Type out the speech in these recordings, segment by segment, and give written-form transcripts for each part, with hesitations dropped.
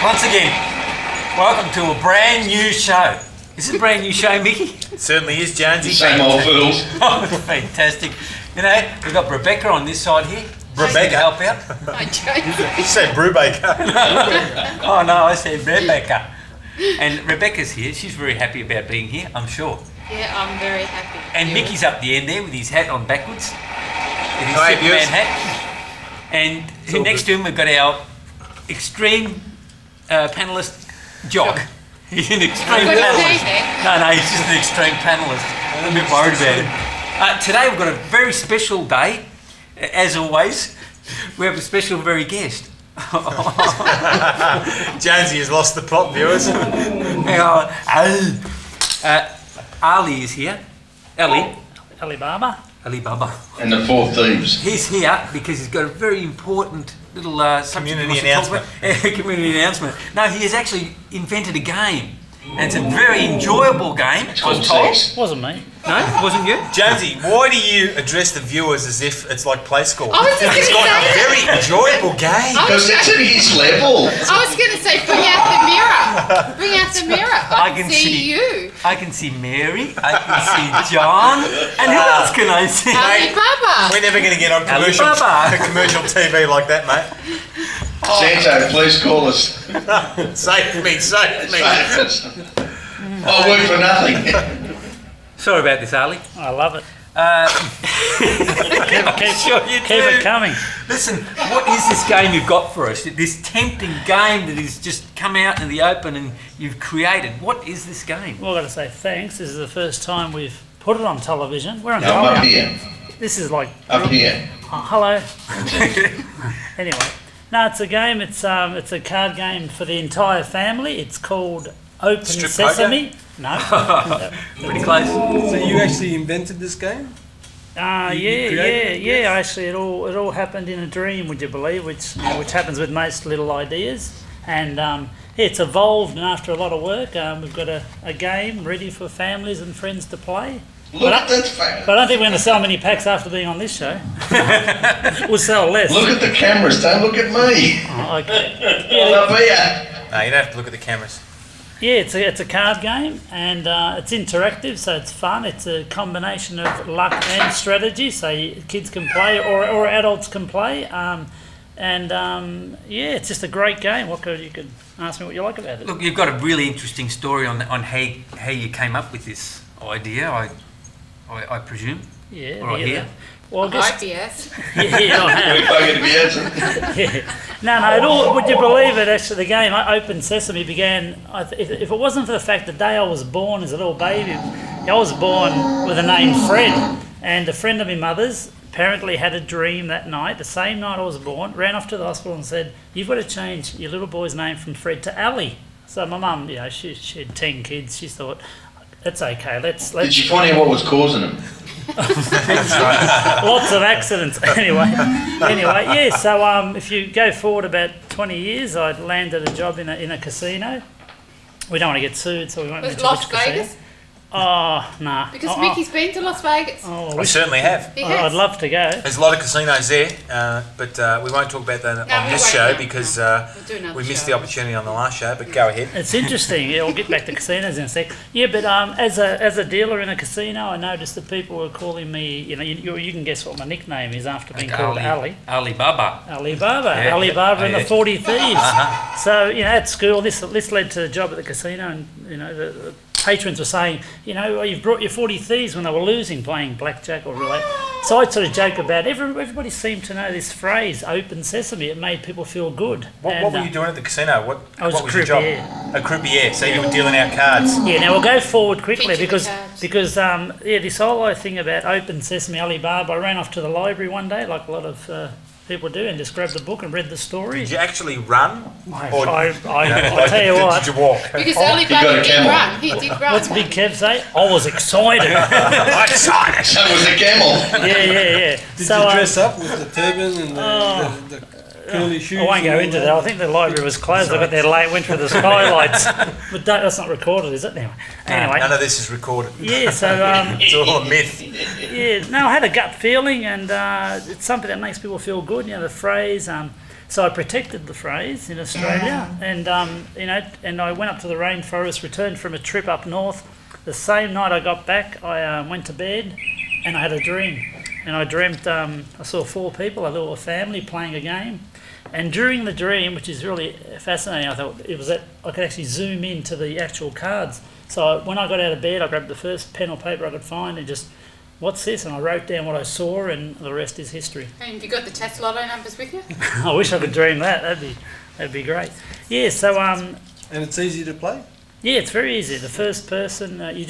Once again, welcome to a brand new show. Is it a brand new show, Mickey? It certainly is, Jonesy. Same old fools. Oh, fantastic. You know, we've got Rebecca on this side here. Rebecca. Help out. Hi, Jonesy. You said Brubaker. Oh, no, I said Rebecca. And Rebecca's here. She's very happy about being here, I'm sure. Yeah, I'm very happy. And Mickey's up the end there with his hat on backwards. With his Hi, Superman viewers. hat. And next to him we've got our extreme panellist, Jock. He's an extreme panellist. No, he's just an extreme panellist. I'm a bit worried about him. Today we've got a very special day. As always, we have a special very guest. Jonesy has lost the plot, viewers. Ali is here. Alibaba. Alibaba. And the Four Thieves. He's here because he's got a very important little Community announcement. Community announcement. No, he has actually invented a game. And it's a very enjoyable game. It's called Sex. Wasn't me. No, it wasn't you? Jonesy, why do you address the viewers as if it's like play school? I was just It's going got to a say very enjoyable game. Because it's at his level. I was going to say, bring out the mirror. Bring out the mirror. I can see you. I can see Mary. I can see John. And who else can I see? Alibaba. We're never going to get on commercial TV like that, mate. Santo, please call us. Save me. I'll work for nothing. Sorry about this, Ali. I love it. Keep it coming. Listen, what is this game you've got for us? This tempting game that has just come out in the open and you've created. What is this game? Well, I've got to say thanks. This is the first time we've put it on television. We're on No, I'm up television. here. This is like... Up here. Hello. Anyway. No, it's a game. It's a card game for the entire family. It's called Open Strip Sesame. No. Pretty close. So you actually invented this game? Yeah. Actually, it all happened in a dream. Would you believe? Which happens with most little ideas. And it's evolved, and after a lot of work, we've got a game ready for families and friends to play. Look at that fact. But I don't think we're going to sell many packs after being on this show. We'll sell less. Look at the cameras, don't look at me. Oh, okay. I'm up here. No, you don't have to look at the cameras. Yeah, it's a card game, and it's interactive, so it's fun. It's a combination of luck and strategy, so kids can play or adults can play. It's just a great game. You could ask me what you like about it. Look, you've got a really interesting story on how you came up with this idea, I presume. Yeah. Or I hear. Well, I guess, IBS. yeah, I have. We're going to be answered. Yeah. No, would you believe it, actually, the game Open Sesame began, if it wasn't for the fact the day I was born as a little baby, I was born with the name Fred, and a friend of my mother's apparently had a dream that night, the same night I was born, ran off to the hospital and said, you've got to change your little boy's name from Fred to Ali. So my mum, she had 10 kids, she thought, it's okay, let's... Did you find out what was causing them? Lots of accidents. Anyway, yeah. So if you go forward about 20 years, I landed a job in a casino. We don't want to get sued, so we won't mention Las which casino. Vegas? Oh, nah. Because Mickey's been to Las Vegas. We certainly have. He has. I'd love to go. There's a lot of casinos there, but we won't talk about that on we this won't show now. because We'll do another we missed show. the opportunity on the last show, but go ahead. It's interesting. Yeah, we'll get back to casinos in a sec. Yeah, but as a dealer in a casino, I noticed that people were calling me. You can guess what my nickname is after being called Ali. Alibaba. Alibaba. Yeah. Alibaba and the 40 Thieves. Uh-huh. So, at school, this led to the job at the casino, and, the patrons were saying, you've brought your 40 Thieves when they were losing, playing blackjack or roulette. So I'd sort of joke about it. Everybody seemed to know this phrase, Open Sesame. It made people feel good. What were you doing at the casino? What I was what a was your job? croupier. A croupier. So you were dealing out cards. Yeah, now we'll go forward quickly Picture the because cards. this whole thing about Open Sesame Alibaba, I ran off to the library one day, like a lot of people do, and just grabbed the book and read the story. Did you actually run? I Or- tell you what. Did you walk? Because got Alibaba a did camel. run. He did run. What's Big Kev say? I was excited. So was the camel. yeah. Did you dress up with the turban and the curly shoes? I won't go and all into that? that. I think the library was closed. I got there late, went through the skylights. But that's not recorded, is it? Anyway. None of this is recorded. Yeah, so It's all a myth. yeah, no, I had a gut feeling, and it's something that makes people feel good. The phrase So I protected the phrase in Australia, and and I went up to the rainforest, returned from a trip up north. The same night I got back, I went to bed, and I had a dream. And I dreamt I saw 4 people, a little family playing a game. And during the dream, which is really fascinating, I thought it was that I could actually zoom into the actual cards. So when I got out of bed, I grabbed the first pen or paper I could find and just, what's this? And I wrote down what I saw, and the rest is history. And have you got the test lotto numbers with you? I wish I could dream that. That'd be great. Yeah. So And it's easy to play? yeah, it's very easy. The first person you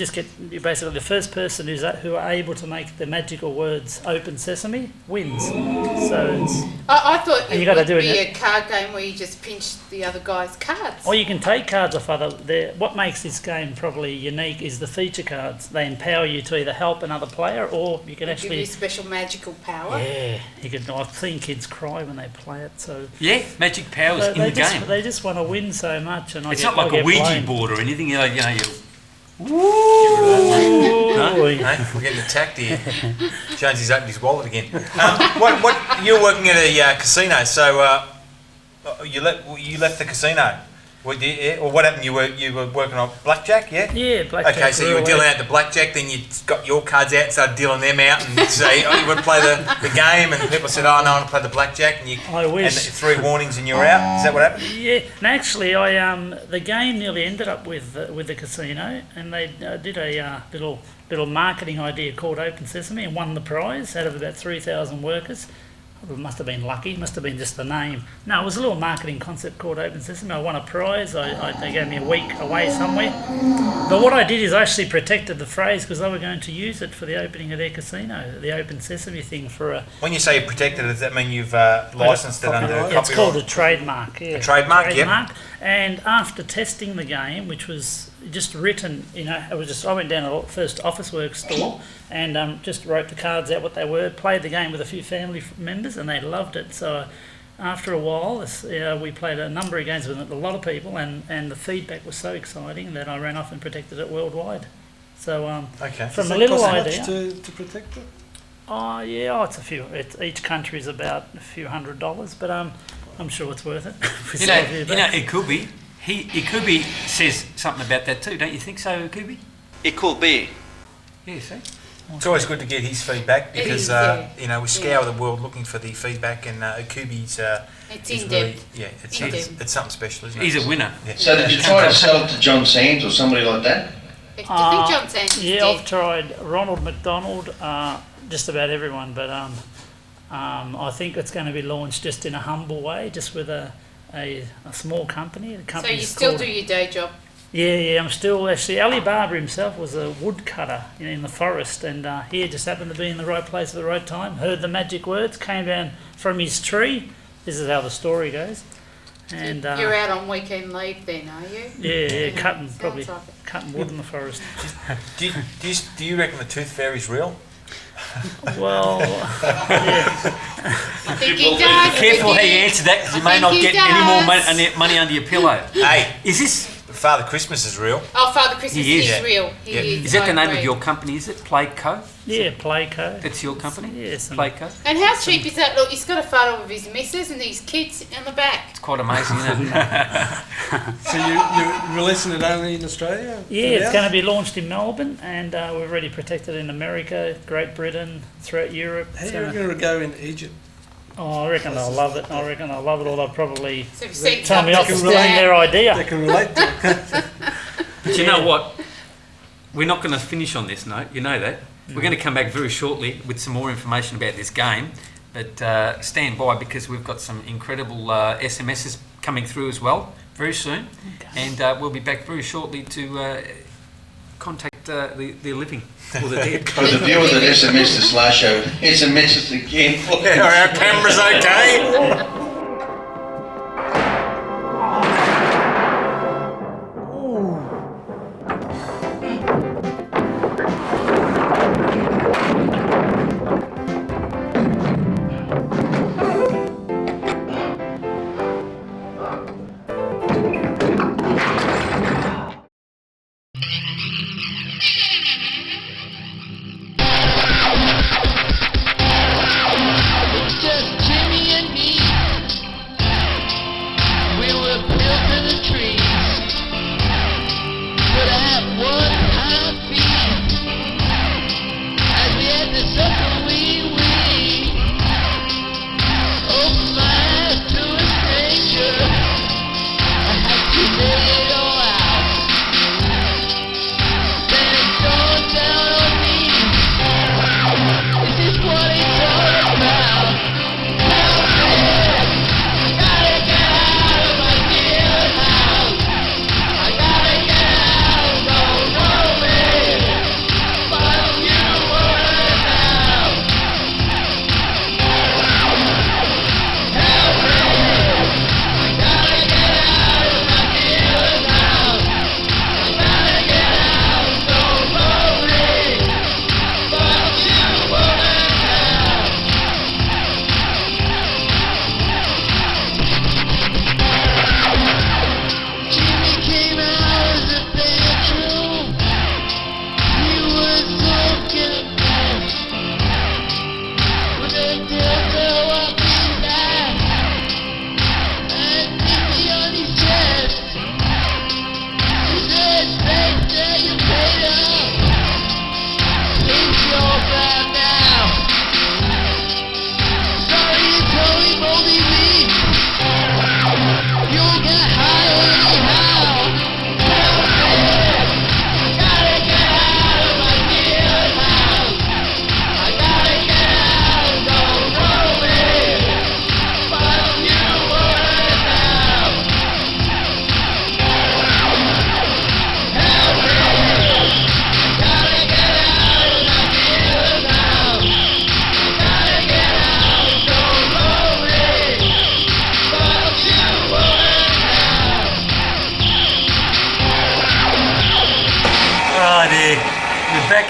basically the first person who are able to make the magical words "Open Sesame" wins. So it's. I thought And you it gotta would do it be in a card game where you just pinch the other guy's cards. Or you can take cards off other. What makes this game probably unique is the feature cards. They empower you to either help another player, or you can They give actually. you special magical power. Yeah, you could. I've seen kids cry when they play it. So Yeah, magic powers in the game. they just want to win so much, and It's not like a Ouija board or anything. You Hey, we're getting attacked here. Jonesy's opened his wallet again. What? You're working at a casino, so you left the casino. Or what happened? You were working on blackjack, yeah? Yeah, blackjack. Okay, so you were dealing out the blackjack, then you got your cards out and started dealing them out, and say, oh, you want to play the game, and people said, oh no, I want to play the blackjack, and I wish. and 3 warnings and you're out. Is that what happened? Yeah, and actually, the game nearly ended up with the casino, and they did a little marketing idea called Open Sesame, and won the prize out of about 3,000 workers. It must have been lucky, must have been just the name. No, it was a little marketing concept called Open Sesame. I won a prize, they gave me a week away somewhere. But what I did is I actually protected the phrase because they were going to use it for the opening of their casino, the Open Sesame thing for a... When you say you protected it, does that mean you've licensed it under copyright? It's called a trademark, yeah. A trademark, yep. And after testing the game, which was just written, I went down to the first Officeworks store and just wrote the cards out what they were, played the game with a few family members, and they loved it. So after a while, we played a number of games with a lot of people, and the feedback was so exciting that I ran off and protected it worldwide. So okay. from Does a little cost idea. much to protect it? Oh yeah, it's a few. Each country is about a few $100s, but I'm sure it's worth it. Ikubi, Ikubi says something about that too, don't you think so, Ikubi? It could be. Yeah, see? It's always good to get his feedback because we scour the world looking for the feedback, and Ikubi's It's is in really depth. it's something special, isn't it? He's a winner. Yeah. So did you try to sell it to John Sands or somebody like that? Do you think John Sands is Yeah, dead? I've tried Ronald McDonald, just about everyone, but I think it's going to be launched just in a humble way, just with a small company. The So company's you still called- do your day job? Yeah, I'm still actually. Ali Baba himself was a woodcutter in the forest, and he just happened to be in the right place at the right time. Heard the magic words, came down from his tree. This is how the story goes. And You're out on weekend leave then, are you? yeah, cutting Sounds probably like it. cutting wood in the forest. Do you reckon the tooth fairy's real? Well, I think he does. Careful how you answer that because you may think not he get any more does. money under your pillow. Hey, Is this? Father Christmas is real. Oh, Father Christmas He is. is real. He Yeah. is. Is that I the name agree. of your company? Is it Playco? yeah, Playco. It's your company? Yes. and- Playco? And how cheap is that? Look, he's got a photo of his missus and his kids in the back. It's quite amazing, isn't it? So you're releasing it only in Australia? Yeah, it's going to be launched in Melbourne, and we've already protected it in America, Great Britain, throughout Europe. How are So- you going to go in Egypt? Oh, I reckon they'll love it. Or they'll probably So if you see tell me off for something stealing their They idea. can relate to it. But you know what? We're not going to finish on this note. You know that. We're going to come back very shortly with some more information about this game. But stand by because we've got some incredible SMSs coming through as well very soon. And we'll be back very shortly to contact the living or the dead. For the viewers that SMS the Slash Show, SMS us again. Are our cameras okay? Just Jimmy and me.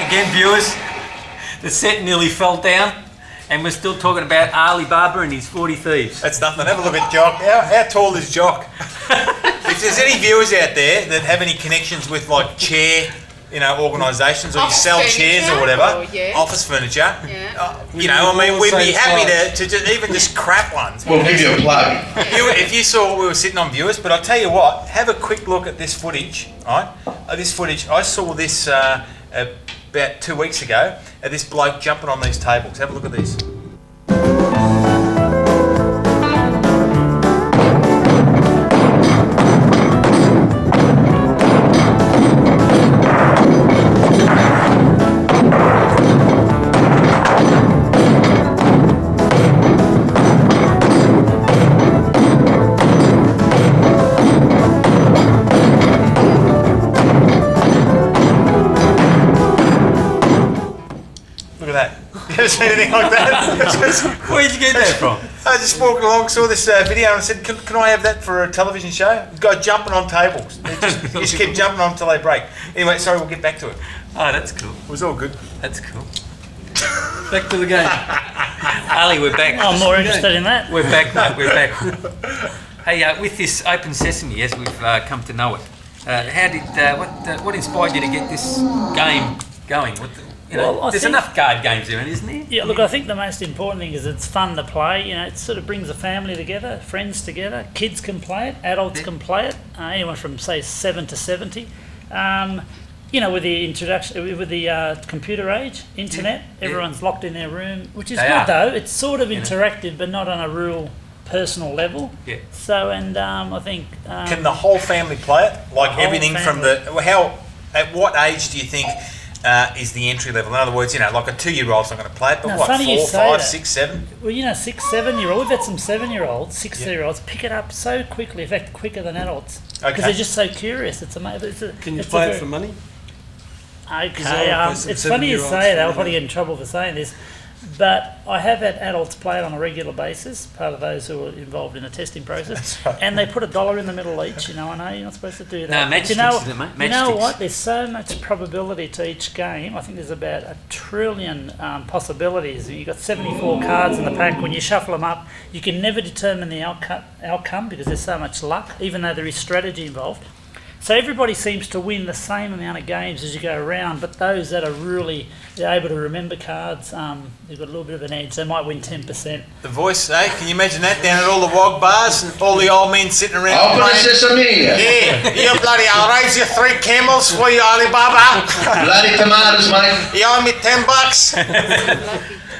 Again, viewers, the set nearly fell down, and we're still talking about Ali Baba and his 40 thieves. That's nothing. Have a look at Jock. How tall is Jock? If there's any viewers out there that have any connections with like chair, organisations, or you sell chairs or whatever, office furniture, I mean, we'd be happy to just crap ones. We'll give you a plug. If you saw what we were sitting on, viewers, but I'll tell you what, have a quick look at this footage, right? This footage, I saw this about 2 weeks ago, this bloke jumping on these tables. Have a look at this. Seen anything like that? Where'd you get that from? I just walked along, saw this video, and I said, "Can I have that for a television show?" The guy jumping on tables. They just keep jumping on until they break. Anyway, sorry, we'll get back to it. Oh, that's cool. It was all good. That's cool. Back to the game. Ali, we're back. I'm more interested in that. We're back, mate. We're back. Hey, with this Open Sesame, as we've come to know it, what inspired you to get this game going? There's enough card games there, isn't there? Yeah, look, I think the most important thing is it's fun to play. It sort of brings a family together, friends together. Kids can play it, adults can play it. Anyone from say 7 to 70. With the introduction, with the computer age, internet, everyone's locked in their room, which is good though. It's sort of interactive, but not on a real personal level. Yeah. So, I think can the whole family play it? Like everything family. At what age do you think? Is the entry level? In other words, like a 2-year-old's not going to play it, but 4, 5, 6, 7? Well, 6, 7-year-olds. We've had some 7-year-olds, 6-year-olds pick it up so quickly. In fact, quicker than adults because they're just so curious. It's amazing. Can you play it for money? Okay, it's funny you say that. I'll probably get in trouble for saying this, but I have had adults play it on a regular basis, part of those who are involved in the testing process, and they put $1 in the middle each. I know you're not supposed to do that. No, matchsticks, isn't it, mate? You know what? There's so much probability to each game. I think there's about 1 trillion possibilities. You've got 74 cards in the pack. When you shuffle them up, you can never determine the outcome because there's so much luck, even though there is strategy involved. So everybody seems to win the same amount of games as you go around, but those that are really able to remember cards, they've got a little bit of an edge. They might win 10%. The voice, eh? Can you imagine that down at all the wog bars and all the old men sitting around? Open Sesame. Yeah, you bloody, I'll raise you 3 camels for you, Alibaba. Bloody tomatoes, mate. You owe me $10.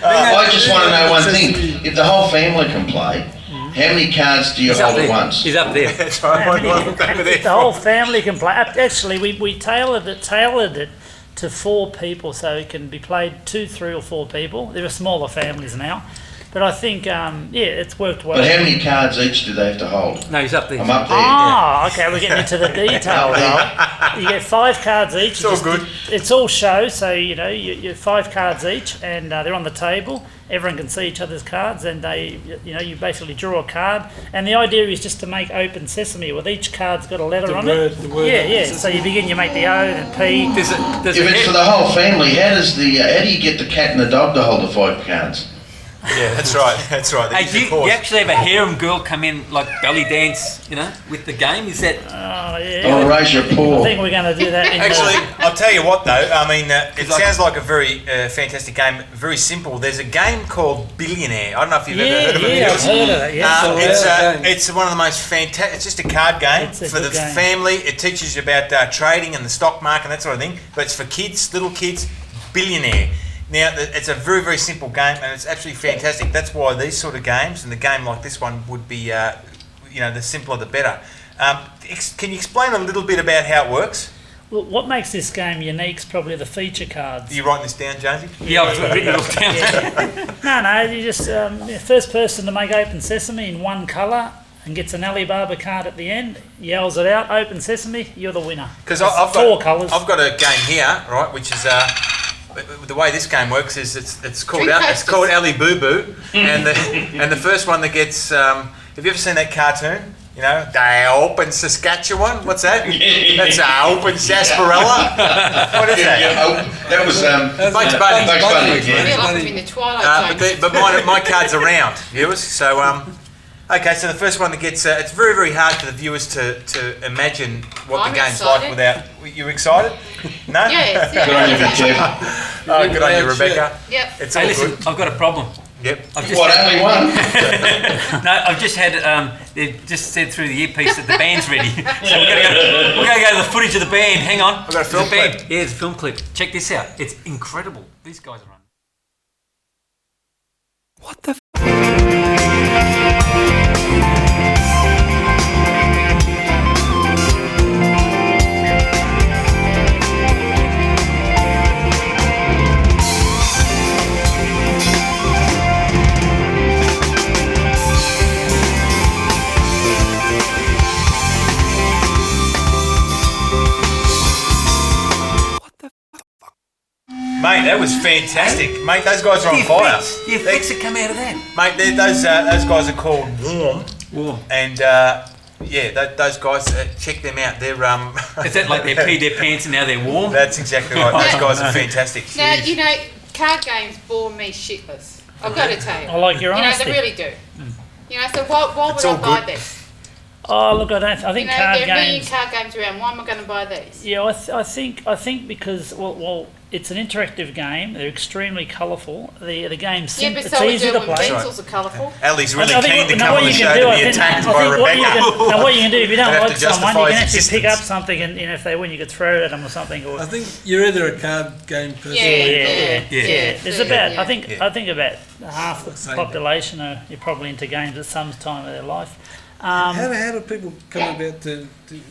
I just want to know one thing. If the whole family can play, how many cards do you hold at once? He's up there. That's right. If the whole family can play. Actually, we tailored it to 4 people, so it can be played 2, 3, or 4 people. There are smaller families now, but I think it's worked well. But how many cards each do they have to hold? No, he's up there. I'm up there. Okay, we're getting into the detail now. You get 5 cards each. It's all good. It's all show, so you're 5 cards each, and they're on the table. Everyone can see each other's cards, and you basically draw a card. And the idea is just to make Open Sesame, with each card's got a letter on it. The word Yeah. So you begin, you make the O, then P. If it's for the whole family, how do you get the cat and the dog to hold the 5 cards? Yeah, that's right. That's right. Hey, do you actually have a harem girl come in like belly dance, with the game? Is that? Oh yeah. I'll raise your I paw. think we're going to do that. Actually, I'll tell you what though. I mean, it sounds like a very fantastic game. Very simple. There's a game called Billionaire. I don't know if you've ever heard of it. I've heard of it. Yeah. It's one of the most fantastic. It's just a card game It's a for the good game. family. It teaches you about trading and the stock market and that sort of thing. But it's for kids, little kids. Billionaire. Now, it's a very, very simple game, and it's absolutely fantastic. That's why these sort of games, and the game like this one, would be, the simpler the better. Can you explain a little bit about how it works? Well, what makes this game unique is probably the feature cards. Are you writing this down, Jonesy? Yeah, I've written it all down. No, you just first person to make Open Sesame in one colour and gets an Alibaba card at the end, yells it out, Open Sesame, you're the winner. Because I've got 4 colours. I've got a game here, right, which is the way this game works is it's called Ali Boo Boo, and the first one that gets have you ever seen that cartoon? They open Saskatchewan. What's that? That's Open Sarsaparilla. What is that? That was Bugs Bunny. Bugs Bunny. I feel like I'm in the Twilight Zone. But my cards are round, viewers. So okay, so the first one that gets it's very, very hard for the viewers to imagine what I'm the game's excited. like without. You excited? No. Yes, Good on you, Big Jeff. Oh, good on you, Rebecca. Yep. It's all Hey, listen, good. I've got a problem. Yep. What, only one? No, I've just had. They've just said through the earpiece that the band's ready. So we're going to go to the footage of the band. Hang on. I've got a film There's clip. Yeah, it's a film clip. Check this out. It's incredible. These guys are on. What the? Mate, that was fantastic. Mate, those guys are on fire. The effects that come out of that. Mate, those guys are called Warm. Warm. And those guys, check them out. They're Is that like they peed their pants and now they're warm? That's exactly right. Those guys are fantastic. Now, card games bore me shitless. I've got to tell you. I like your honesty. They really do. So why would I buy this? Oh, look, I think card there are a million games. card games around. Why am I going to buy these? Yeah, I think because it's an interactive game. They're extremely colourful. The game's Yeah, but it's so we easy do to when play. pencils are colourful. Ellie's really I think keen to now come what on the you show can do, to I be think, attacked I by think Rebecca. what you can do if you don't have like to someone, justify you can his actually pick up existence. something, and if they win, you could throw it at them or something. Or I think you're either a card game person. yeah. There's about yeah. I think about half the Same. population are probably into games at some time of their life. How do people come about to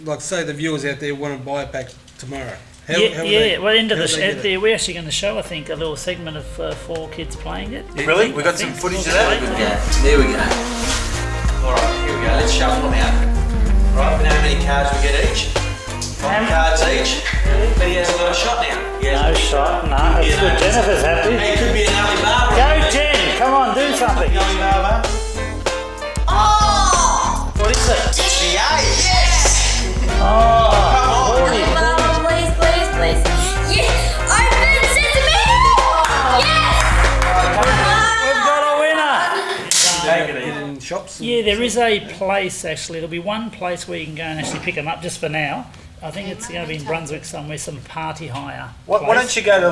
like say the viewers out there want to buy it back tomorrow? How would they- Well, into how would they get it? we're actually going to show, I think, a little segment of 4 kids playing it. Really? We got some footage of that? There we go. Alright, here we go. Let's shuffle them out. Right, we know how many cards we get each. 5 cards each. But he hasn't got a shot now. No shot, no. It's good. Jennifer's happy. Hey, it could be an Alibaba. Go, Jen! Come on, do something. Alibaba. Oh! What is it? It's the A, yes! Oh, Mama, please, please, please. Yeah! Open Sesame! Yes! we've got a winner. Get it in shops. Yeah, there is a place actually. There'll be one place where you can go and actually pick them up just for now. I think it's going to be in Brunswick somewhere, some party hire. Why don't you go to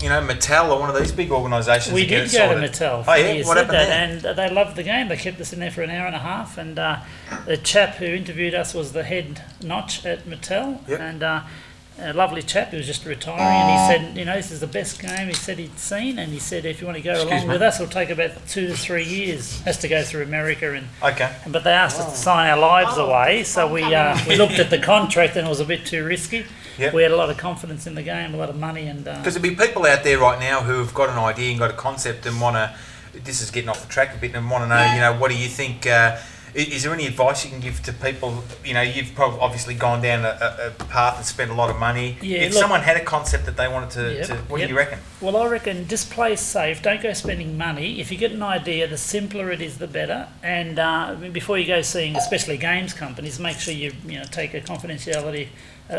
Mattel or one of these big organisations? We and get did it go to sorted? Mattel. Oh yeah, You what said happened that, there? and they loved the game. They kept us in there for an hour and a half, and the chap who interviewed us was the head notch at Mattel, Yep. and a lovely chap. He was just retiring, and he said, this is the best game he said he'd seen, and he said if you want to go along with us, it'll take about 2 to 3 years. Has to go through America, and Okay. but they asked us to sign our lives away, so we looked at the contract, and it was a bit too risky. Yep. We had a lot of confidence in the game, a lot of money, and Because there'll be people out there right now who have got an idea and got a concept and want to. This is getting off the track a bit, and want to know, what do you think? Is there any advice you can give to people? You've probably obviously gone down a path and spent a lot of money. Yeah, if look- someone had a concept that they wanted to what do you reckon? Well, I reckon just play safe. Don't go spending money. If you get an idea, the simpler it is, the better. And before you go seeing, especially games companies, make sure you take a confidentiality,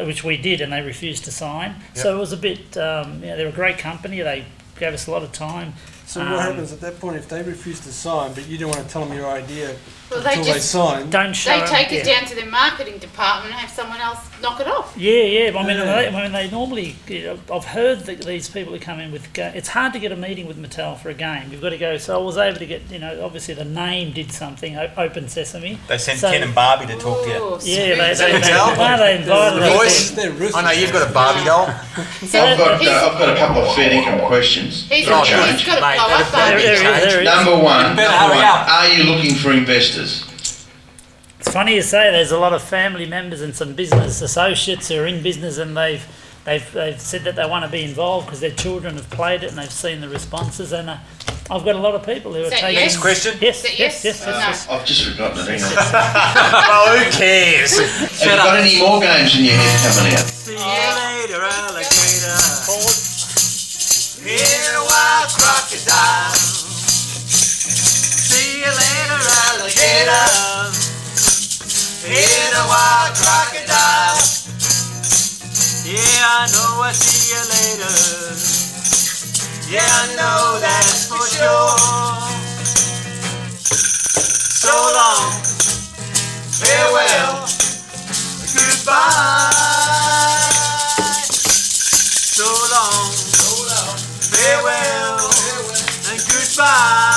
which we did, and they refused to sign. Yep. So it was a bit. They're a great company. They gave us a lot of time. So what happens at that point if they refuse to sign, but you don't want to tell them your idea Well, they until they just- sign? Don't show. They them- take yeah. it down to their marketing department and have someone else knock it off. Yeah. I mean, they normally. I've heard that these people who come in with. It's hard to get a meeting with Mattel for a game. You've got to go. So I was able to get. Obviously the name did something. Open Sesame. They sent So- Ken and Barbie to talk to you. Ooh, Yeah, they that Mattel? they invited us. Voice? They're ruthless. I know you've got a Barbie doll. So I've got he's- a couple of fair income questions He's for a change. got to Mate, blow up that'd be- Barbie. There is. Number one, better hurry up. are you looking for investors? It's funny you say. There's a lot of family members and some business associates who are in business, and they've said that they want to be involved because their children have played it and they've seen the responses. And I've got a lot of people who are Is that taking. yes? Next question. Yes, Is that yes, yes? yes. I've just forgotten it. Hang on. Oh, who cares? Have you got any more games in your head coming out? See you later, alligator. In a wild crocodile. See you later, alligator. In a wild crocodile. Yeah, I know I'll see you later. Yeah, I know that's for sure. So long, farewell, goodbye. So long, farewell, and goodbye.